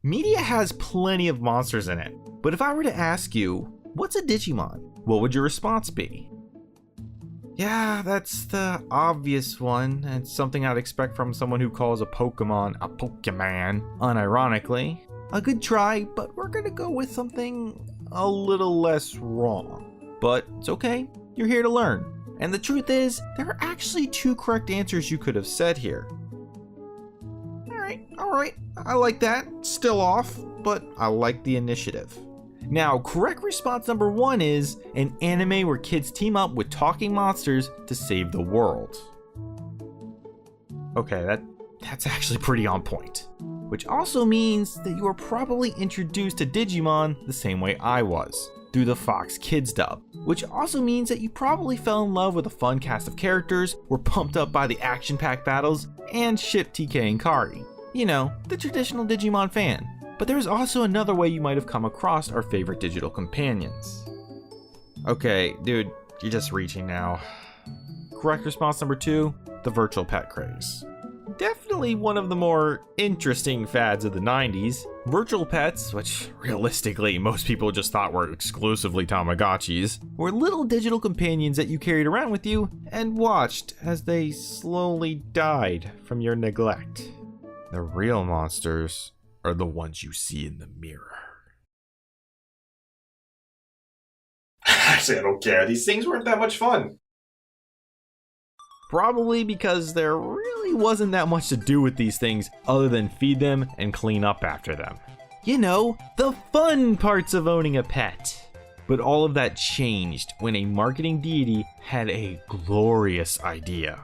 Media has plenty of monsters in it, but if I were to ask you, what's a Digimon? What would your response be? Yeah, that's the obvious one. It's something I'd expect from someone who calls a Pokemon a Pokemon, unironically. A good try, but we're gonna go with something a little less wrong. But it's okay, you're here to learn. And the truth is, there are actually 2 correct answers you could have said here. Alright, I like that. Still off, but I like the initiative. Now, correct response number 1 is an anime where kids team up with talking monsters to save the world. Okay, that's actually pretty on point. Which also means that you were probably introduced to Digimon the same way I was, through the Fox Kids dub. Which also means that you probably fell in love with a fun cast of characters, were pumped up by the action-packed battles, and shipped TK and Kari. You know, the traditional Digimon fan. But there's also another way you might have come across our favorite digital companions. Okay, dude, you're just reaching now. Correct response number 2, the virtual pet craze. Definitely one of the more interesting fads of the 90s. Virtual pets, which realistically most people just thought were exclusively Tamagotchis, were little digital companions that you carried around with you and watched as they slowly died from your neglect. The real monsters are the ones you see in the mirror. Actually, I don't care. These things weren't that much fun. Probably because there really wasn't that much to do with these things other than feed them and clean up after them. You know, the fun parts of owning a pet. But all of that changed when a marketing deity had a glorious idea.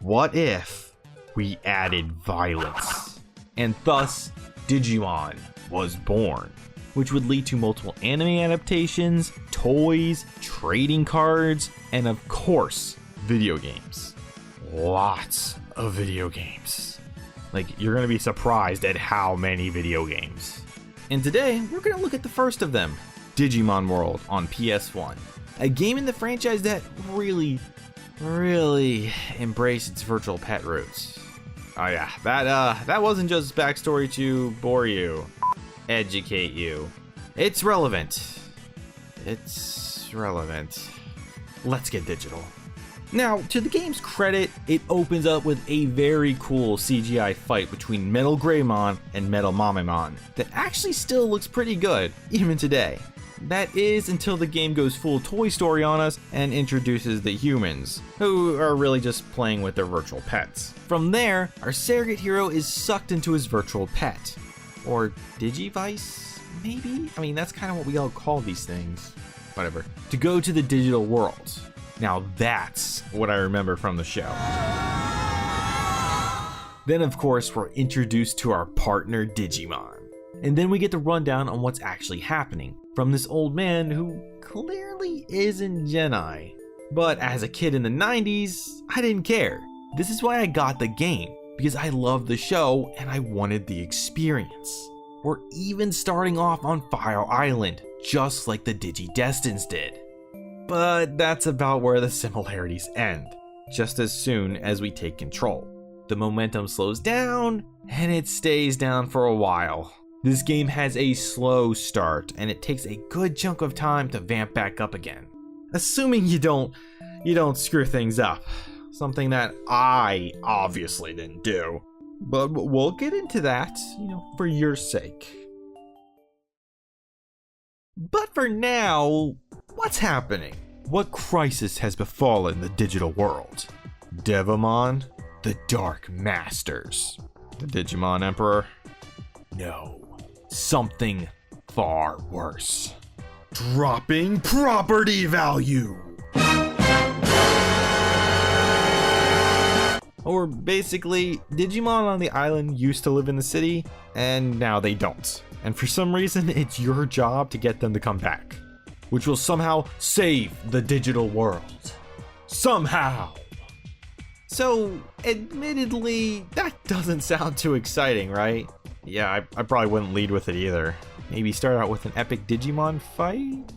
What if we added violence? And thus, Digimon was born, which would lead to multiple anime adaptations, toys, trading cards, and of course, video games. Lots of video games. Like, you're gonna be surprised at how many video games. And today, we're gonna look at the first of them, Digimon World on PS1. A game in the franchise that really embraced its virtual pet roots. Oh yeah, that wasn't just backstory to bore you, educate you. It's relevant. Let's get digital. Now, to the game's credit, it opens up with a very cool CGI fight between Metal Greymon and Metal Mamemon that actually still looks pretty good, even today. That is until the game goes full Toy Story on us and introduces the humans, who are really just playing with their virtual pets. From there, our surrogate hero is sucked into his virtual pet. Or Digivice, maybe? I mean, that's kind of what we all call these things. Whatever. To go to the digital world. Now that's what I remember from the show. Then of course, we're introduced to our partner Digimon. And then we get the rundown on what's actually happening from this old man who clearly isn't Genai. But as a kid in the 90s, I didn't care. This is why I got the game, because I loved the show and I wanted the experience. We're even starting off on Fire Island, just like the DigiDestins did. But that's about where the similarities end, just as soon as we take control. The momentum slows down, and it stays down for a while. This game has a slow start, and it takes a good chunk of time to vamp back up again. Assuming you don't screw things up. Something that I obviously didn't do. But we'll get into that, for your sake. But for now, what's happening? What crisis has befallen the digital world? Devimon? The Dark Masters? The Digimon Emperor? No. Something far worse. Dropping property value! Or basically, Digimon on the island used to live in the city, and now they don't. And for some reason, it's your job to get them to come back, which will somehow save the digital world. Somehow! So, admittedly, that doesn't sound too exciting, right? Yeah, I probably wouldn't lead with it either. Maybe start out with an epic Digimon fight?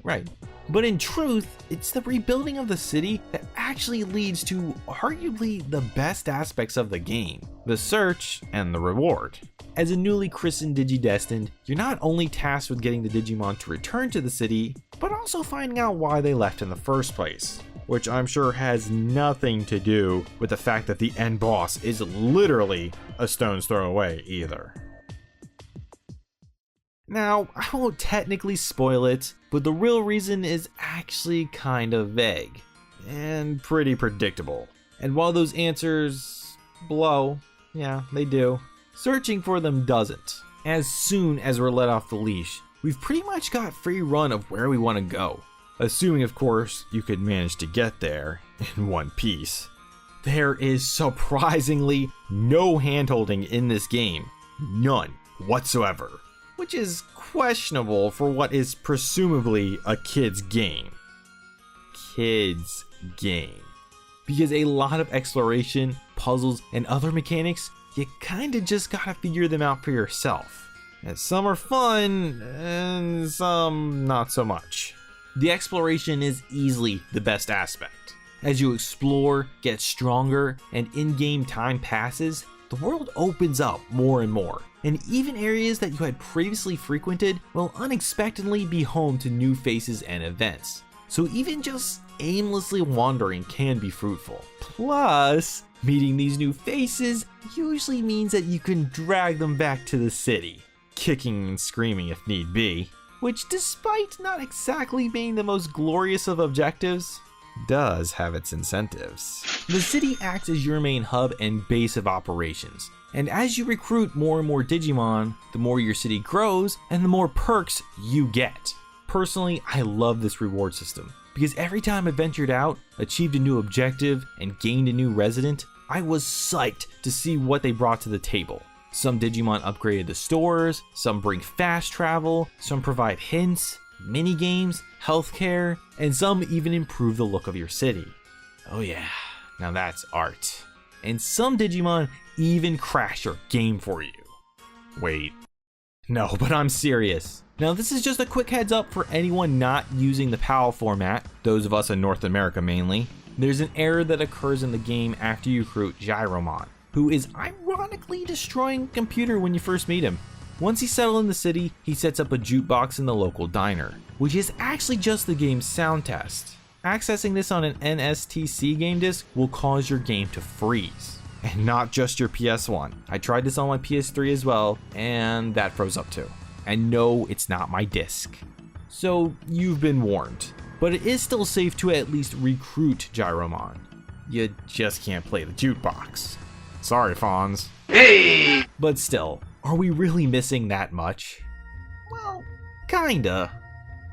Right. But in truth, it's the rebuilding of the city that actually leads to arguably the best aspects of the game, the search and the reward. As a newly christened DigiDestined, you're not only tasked with getting the Digimon to return to the city, but also finding out why they left in the first place, which I'm sure has nothing to do with the fact that the end boss is literally a stone's throw away either. Now, I won't technically spoil it, but the real reason is actually kind of vague and pretty predictable. And while those answers blow, yeah, they do, searching for them doesn't. As soon as we're let off the leash, we've pretty much got free run of where we want to go. Assuming, of course, you could manage to get there in one piece. There is surprisingly no handholding in this game. None whatsoever. Which is questionable for what is presumably a kid's game. Because a lot of exploration, puzzles, and other mechanics, you kinda just gotta figure them out for yourself. And some are fun, and some not so much. The exploration is easily the best aspect. As you explore, get stronger, and in-game time passes, the world opens up more and more. And even areas that you had previously frequented will unexpectedly be home to new faces and events. So even just aimlessly wandering can be fruitful. Plus, meeting these new faces usually means that you can drag them back to the city, kicking and screaming if need be, which despite not exactly being the most glorious of objectives, does have its incentives. The city acts as your main hub and base of operations, and as you recruit more and more Digimon, the more your city grows and the more perks you get. Personally, I love this reward system, because every time I ventured out, achieved a new objective, and gained a new resident, I was psyched to see what they brought to the table. Some Digimon upgraded the stores, some bring fast travel, some provide hints, mini games, healthcare, and some even improve the look of your city. Oh yeah, now that's art. And some Digimon even crash your game for you. Wait, no, but I'm serious. Now this is just a quick heads up for anyone not using the PAL format, those of us in North America mainly. There's an error that occurs in the game after you recruit Gyromon, who is ironically destroying a computer when you first meet him. Once he's settled in the city, he sets up a jukebox in the local diner, which is actually just the game's sound test. Accessing this on an NSTC game disc will cause your game to freeze. And not just your PS1. I tried this on my PS3 as well, and that froze up too. And no, it's not my disc. So you've been warned. But it is still safe to at least recruit Gyromon. You just can't play the jukebox. Sorry, Fonz. Hey! But still, are we really missing that much? Well, kinda.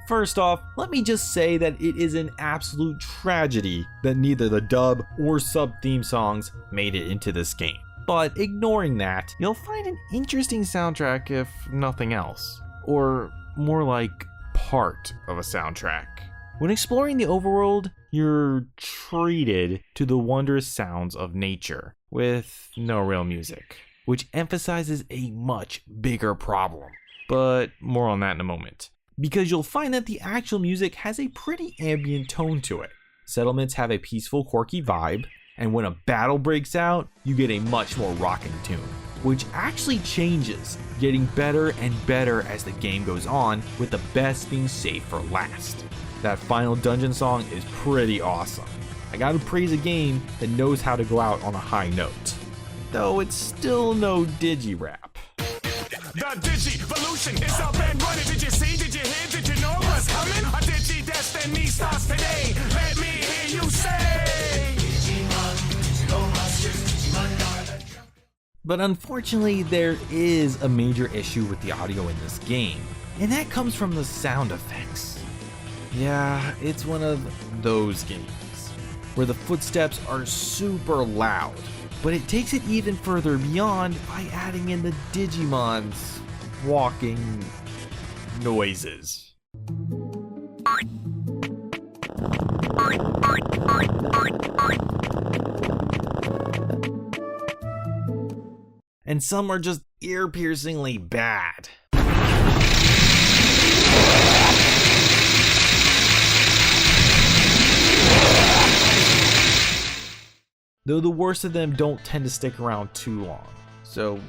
First off, let me just say that it is an absolute tragedy that neither the dub or sub theme songs made it into this game. But ignoring that, you'll find an interesting soundtrack if nothing else. Or more like part of a soundtrack. When exploring the overworld, you're treated to the wondrous sounds of nature with no real music, which emphasizes a much bigger problem. But more on that in a moment. Because you'll find that the actual music has a pretty ambient tone to it. Settlements have a peaceful, quirky vibe, and when a battle breaks out, you get a much more rocking tune, which actually changes, getting better and better as the game goes on, with the best being saved for last. That final dungeon song is pretty awesome. I gotta praise a game that knows how to go out on a high note. Though it's still no Digi-rap. The Digivolution is up and running. Did you see? Did you hear? Did you know what's coming? A DigiDestiny starts today. Let me hear you say. But unfortunately, there is a major issue with the audio in this game, and that comes from the sound effects. Yeah, it's one of those games where the footsteps are super loud, but it takes it even further beyond by adding in the Digimon's walking noises. and some are just ear-piercingly bad. Though the worst of them don't tend to stick around too long, so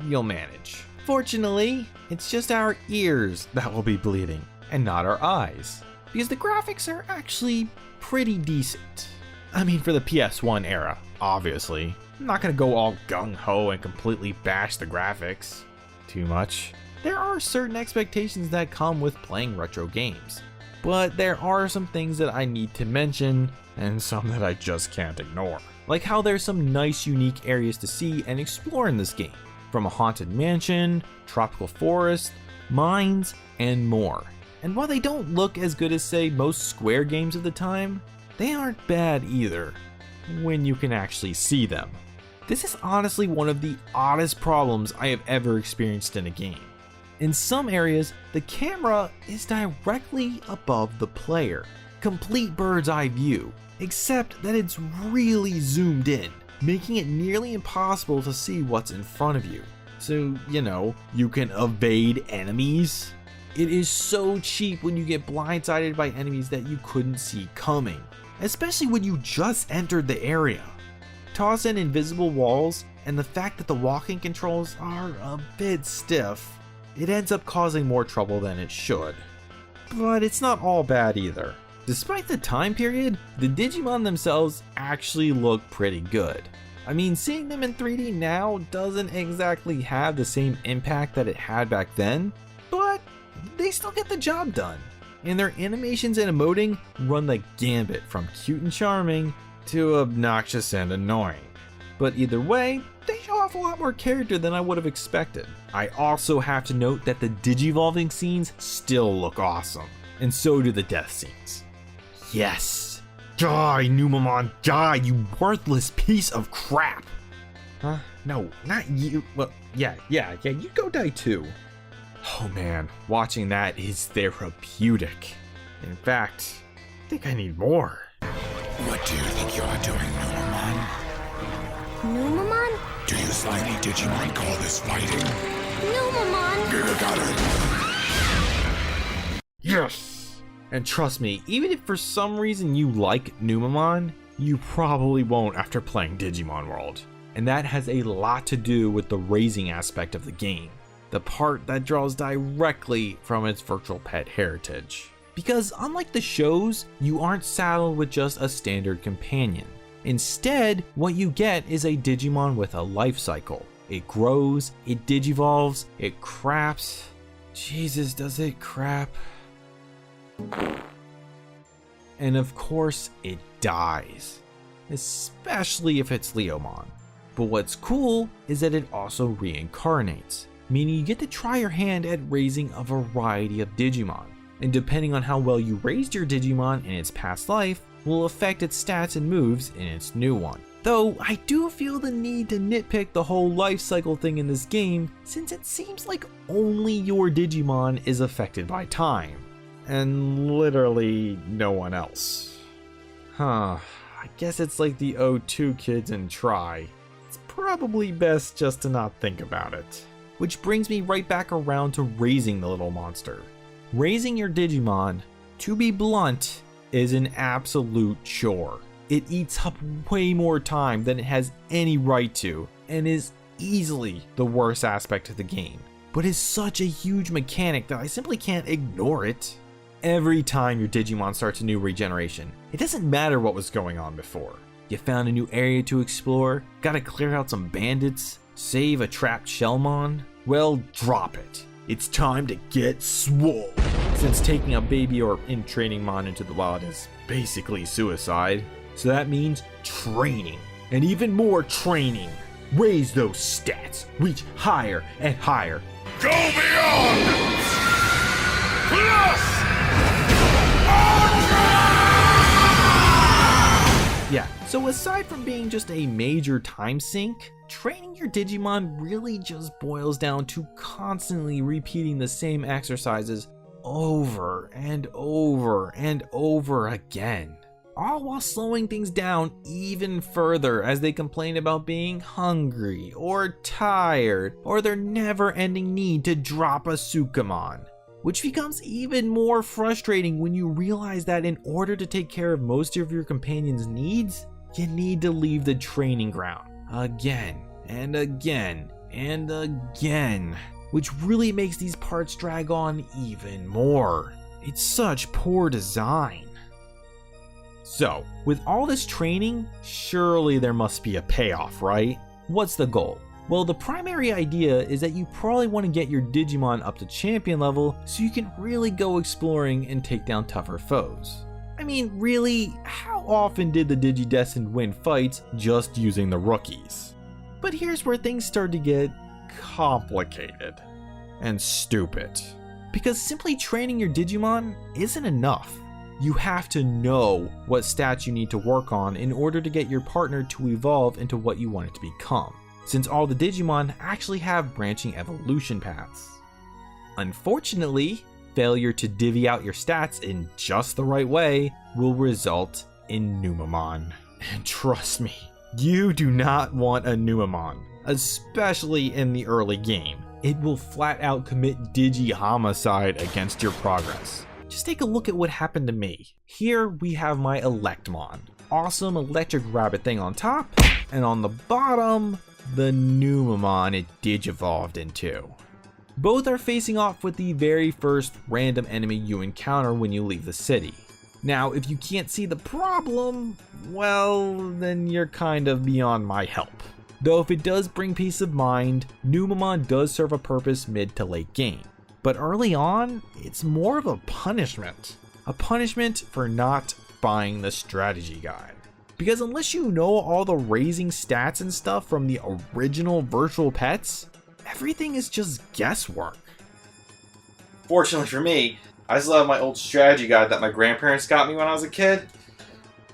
you'll manage. Fortunately, it's just our ears that will be bleeding, and not our eyes, because the graphics are actually pretty decent. I mean, for the PS1 era, obviously. I'm not gonna go all gung-ho and completely bash the graphics too much. There are certain expectations that come with playing retro games, but there are some things that I need to mention, and some that I just can't ignore. Like how there's some nice unique areas to see and explore in this game, from a haunted mansion, tropical forest, mines, and more. And while they don't look as good as, say, most Square games of the time, they aren't bad either, when you can actually see them. This is honestly one of the oddest problems I have ever experienced in a game. In some areas, the camera is directly above the player, complete bird's eye view, except that it's really zoomed in, making it nearly impossible to see what's in front of you. So, you can evade enemies. It is so cheap when you get blindsided by enemies that you couldn't see coming, especially when you just entered the area. Toss in invisible walls, and the fact that the walking controls are a bit stiff, it ends up causing more trouble than it should. But it's not all bad either. Despite the time period, the Digimon themselves actually look pretty good. I mean, seeing them in 3D now doesn't exactly have the same impact that it had back then, but they still get the job done. And their animations and emoting run the gambit from cute and charming to obnoxious and annoying. But either way, they show off a lot more character than I would have expected. I also have to note that the Digivolving scenes still look awesome, and so do the death scenes. Yes! Die, Numamon, die, you worthless piece of crap! Huh? No, not you. Well, yeah, you go die too. Oh man, watching that is therapeutic. In fact, I think I need more. What do you think you're doing, Numamon? Numamon? Do you slimy Digimon call this fighting? Numamon! You got it! Yes! And trust me, even if for some reason you like Numamon, you probably won't after playing Digimon World. And that has a lot to do with the raising aspect of the game, the part that draws directly from its virtual pet heritage. Because unlike the shows, you aren't saddled with just a standard companion. Instead, what you get is a Digimon with a life cycle. It grows, it digivolves, it craps. Jesus, does it crap? And of course, it dies. Especially if it's Leomon. But what's cool is that it also reincarnates, meaning you get to try your hand at raising a variety of Digimon. And depending on how well you raised your Digimon in its past life, will affect its stats and moves in its new one. Though I do feel the need to nitpick the whole life cycle thing in this game, since it seems like only your Digimon is affected by time, and literally no one else. I guess it's like the O2 kids in Try. It's probably best just to not think about it. Which brings me right back around to raising the little monster. Raising your Digimon, to be blunt, is an absolute chore. It eats up way more time than it has any right to, and is easily the worst aspect of the game, but is such a huge mechanic that I simply can't ignore it. Every time your Digimon starts a new regeneration, it doesn't matter what was going on before. You found a new area to explore, gotta clear out some bandits, save a trapped Shellmon? Well, drop it. It's time to get swole. Since taking a baby or in training mon into the wild is basically suicide, so that means training, and even more training. Raise those stats, reach higher and higher. Go beyond! Plus! Yeah, so aside from being just a major time sink, training your Digimon really just boils down to constantly repeating the same exercises over and over and over again. all while slowing things down even further as they complain about being hungry or tired or their never-ending need to drop a Sukamon. Which becomes even more frustrating when you realize that in order to take care of most of your companion's needs, you need to leave the training ground again and again and again, which really makes these parts drag on even more. It's such poor design. So, with all this training, surely there must be a payoff, right? What's the goal? Well, the primary idea is that you probably want to get your Digimon up to champion level so you can really go exploring and take down tougher foes. I mean, really, how often did the DigiDestined win fights just using the rookies? But here's where things start to get complicated and stupid. Because simply training your Digimon isn't enough. You have to know what stats you need to work on in order to get your partner to evolve into what you want it to become, since all the Digimon actually have branching evolution paths. Unfortunately, failure to divvy out your stats in just the right way will result in Numamon. And trust me, you do not want a Numamon, especially in the early game. It will flat out commit digi-homicide against your progress. Just take a look at what happened to me. Here we have my Electmon. Awesome electric rabbit thing on top, and on the bottom, the Numamon it digivolved into. Both are facing off with the very first random enemy you encounter when you leave the city. Now, if you can't see the problem, well, then you're kind of beyond my help. Though if it does bring peace of mind, Numamon does serve a purpose mid to late game. But early on, it's more of a punishment. A punishment for not buying the strategy guide. Because unless you know all the raising stats and stuff from the original virtual pets, everything is just guesswork. Fortunately for me, I still have my old strategy guide that my grandparents got me when I was a kid.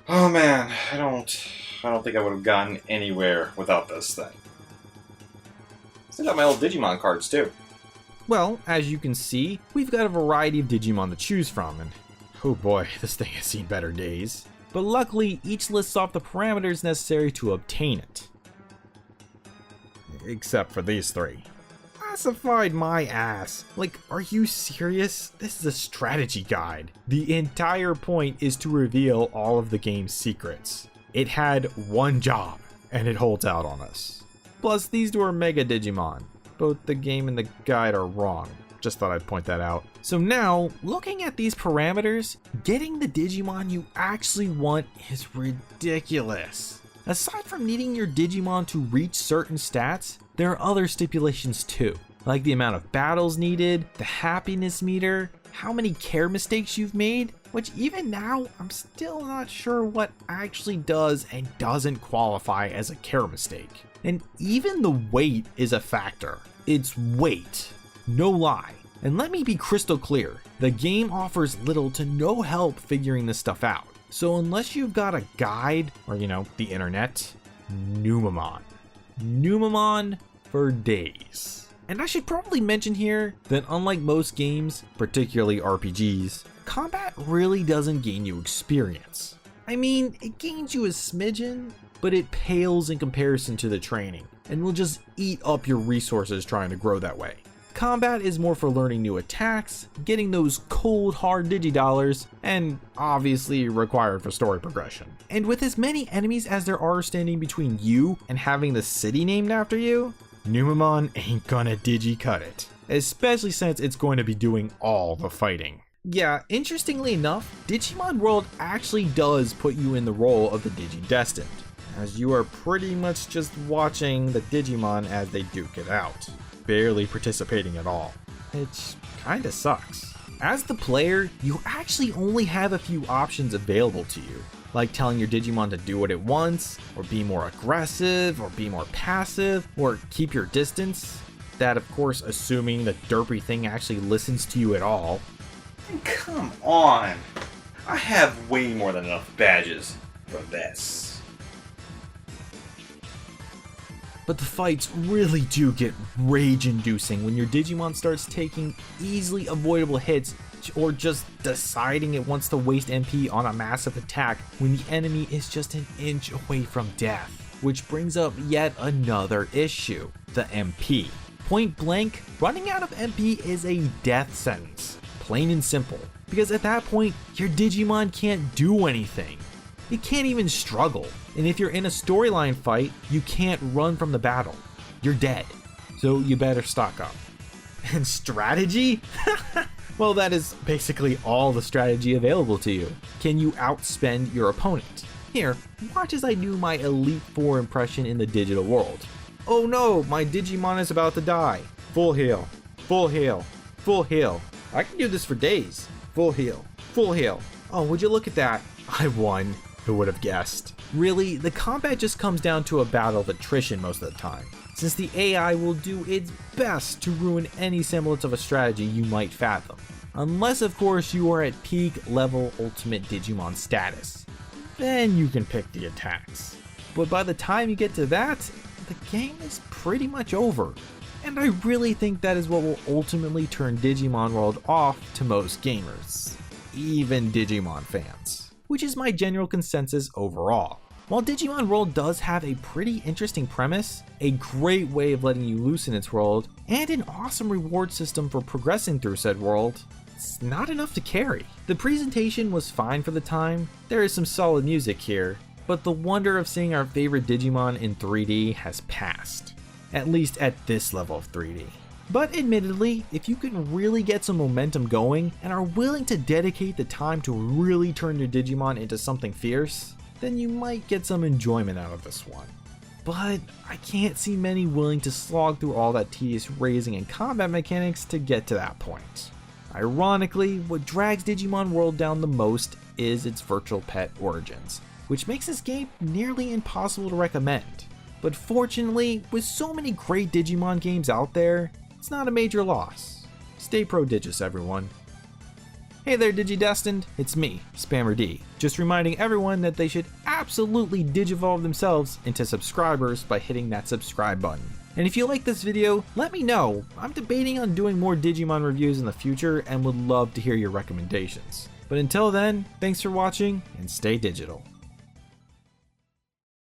Oh man, I don't think I would have gotten anywhere without this thing. Still got my old Digimon cards too. Well, as you can see, we've got a variety of Digimon to choose from, and oh boy, this thing has seen better days. But luckily, each lists off the parameters necessary to obtain it. Except for these three. Classified my ass. Like, are you serious? This is a strategy guide. The entire point is to reveal all of the game's secrets. It had one job, and it holds out on us. Plus, these two are Mega Digimon. Both the game and the guide are wrong. Just thought I'd point that out. So now, looking at these parameters, getting the Digimon you actually want is ridiculous. Aside from needing your Digimon to reach certain stats, there are other stipulations too, like the amount of battles needed, the happiness meter, how many care mistakes you've made, which even now, I'm still not sure what actually does and doesn't qualify as a care mistake. And even the weight is a factor. It's weight. No lie. And let me be crystal clear, the game offers little to no help figuring this stuff out. So unless you've got a guide, or the internet, Numamon. Numamon for days. And I should probably mention here that unlike most games, particularly RPGs, combat really doesn't gain you experience. I mean, it gains you a smidgen, but it pales in comparison to the training, and will just eat up your resources trying to grow that way. Combat is more for learning new attacks, getting those cold hard Digidollars, and obviously required for story progression. And with as many enemies as there are standing between you and having the city named after you, Numamon ain't gonna Digi-cut it. Especially since it's going to be doing all the fighting. Yeah, interestingly enough, Digimon World actually does put you in the role of the Digidestined, as you are pretty much just watching the Digimon as they duke it out, barely participating at all, which kinda sucks. As the player, you actually only have a few options available to you, like telling your Digimon to do what it wants, or be more aggressive, or be more passive, or keep your distance. That of course assuming the derpy thing actually listens to you at all. Come on! I have way more than enough badges for this. But the fights really do get rage-inducing when your Digimon starts taking easily avoidable hits or just deciding it wants to waste MP on a massive attack when the enemy is just an inch away from death. Which brings up yet another issue, the MP. Point blank, running out of MP is a death sentence, plain and simple, because at that point, your Digimon can't do anything. It can't even struggle, and if you're in a storyline fight, you can't run from the battle. You're dead, so you better stock up. And strategy? Well, that is basically all the strategy available to you. Can you outspend your opponent? Here, watch as I do my Elite Four impression in the digital world. Oh no, my Digimon is about to die. Full heal, full heal, full heal. I can do this for days. Full heal, full heal. Oh, would you look at that? I won. Who would have guessed? Really, the combat just comes down to a battle of attrition most of the time, since the AI will do its best to ruin any semblance of a strategy you might fathom. Unless of course you are at peak level Ultimate Digimon status. Then you can pick the attacks. But by the time you get to that, the game is pretty much over. And I really think that is what will ultimately turn Digimon World off to most gamers, even Digimon fans, which is my general consensus overall. While Digimon World does have a pretty interesting premise, a great way of letting you loose in its world, and an awesome reward system for progressing through said world, it's not enough to carry. The presentation was fine for the time, there is some solid music here, but the wonder of seeing our favorite Digimon in 3D has passed. At least at this level of 3D. But admittedly, if you can really get some momentum going and are willing to dedicate the time to really turn your Digimon into something fierce, then you might get some enjoyment out of this one. But I can't see many willing to slog through all that tedious raising and combat mechanics to get to that point. Ironically, what drags Digimon World down the most is its virtual pet origins, which makes this game nearly impossible to recommend. But fortunately, with so many great Digimon games out there, it's not a major loss. Stay prodigious, everyone. Hey there, DigiDestined, it's me, Spammer D, just reminding everyone that they should absolutely digivolve themselves into subscribers by hitting that subscribe button. And if you like this video, let me know. I'm debating on doing more Digimon reviews in the future and would love to hear your recommendations. But until then, thanks for watching and stay digital.